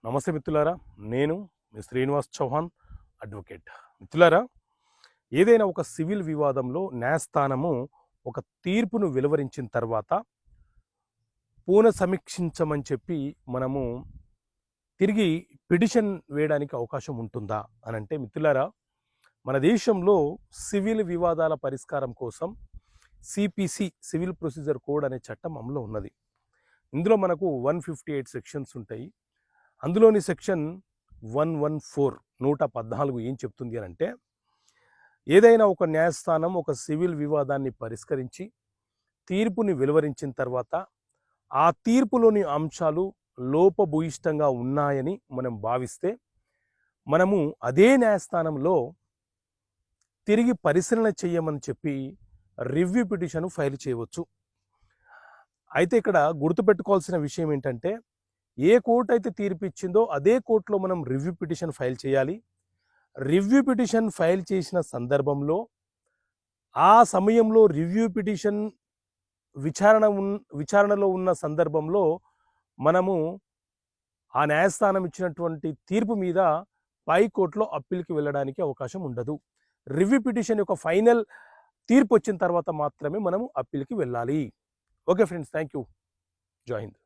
నమస్తే మిత్రులారా, నేను మీ శ్రీనివాస్ చౌహాన్ అడ్వకేట్. మిత్రులారా, ఏదైనా ఒక సివిల్ వివాదంలో న్యాయస్థానము ఒక తీర్పును వెలువరించిన తర్వాత పునఃసమీక్షించమని చెప్పి మనము తిరిగి పిటిషన్ వేయడానికి అవకాశం ఉంటుందా అని అంటే, మిత్రులారా, మన దేశంలో సివిల్ వివాదాల పరిష్కారం కోసం సిపిసి సివిల్ ప్రొసీజర్ కోడ్ అనే చట్టం అమలు ఉన్నది. ఇందులో మనకు 158 సెక్షన్స్ ఉంటాయి. అందులోని సెక్షన్ 114 ఏం చెప్తుంది అని అంటే, ఏదైనా ఒక న్యాయస్థానం ఒక సివిల్ వివాదాన్ని పరిష్కరించి తీర్పుని వెలువరించిన తర్వాత ఆ తీర్పులోని అంశాలు లోపభూయిష్టంగా ఉన్నాయని మనం భావిస్తే మనము అదే న్యాయస్థానంలో తిరిగి పరిశీలన చేయమని చెప్పి రివ్యూ పిటిషన్ ఫైల్ చేయవచ్చు. అయితే ఇక్కడ గుర్తుపెట్టుకోవాల్సిన విషయం ఏంటంటే, ఏ కోర్టు అయితే తీర్పు ఇచ్చిందో అదే కోర్టులో మనం రివ్యూ పిటిషన్ ఫైల్ చేయాలి. రివ్యూ పిటిషన్ ఫైల్ చేసిన సందర్భంలో ఆ సమయంలో రివ్యూ పిటిషన్ విచారణలో ఉన్న సందర్భంలో మనము ఆ న్యాయస్థానం ఇచ్చినటువంటి తీర్పు మీద పై కోర్టులో అప్పీల్కి వెళ్ళడానికి అవకాశం ఉండదు. రివ్యూ పిటిషన్ యొక్క ఫైనల్ తీర్పు వచ్చిన తర్వాత మాత్రమే మనము అప్పీల్కి వెళ్ళాలి. Okay friends, thank you. జై హింద్.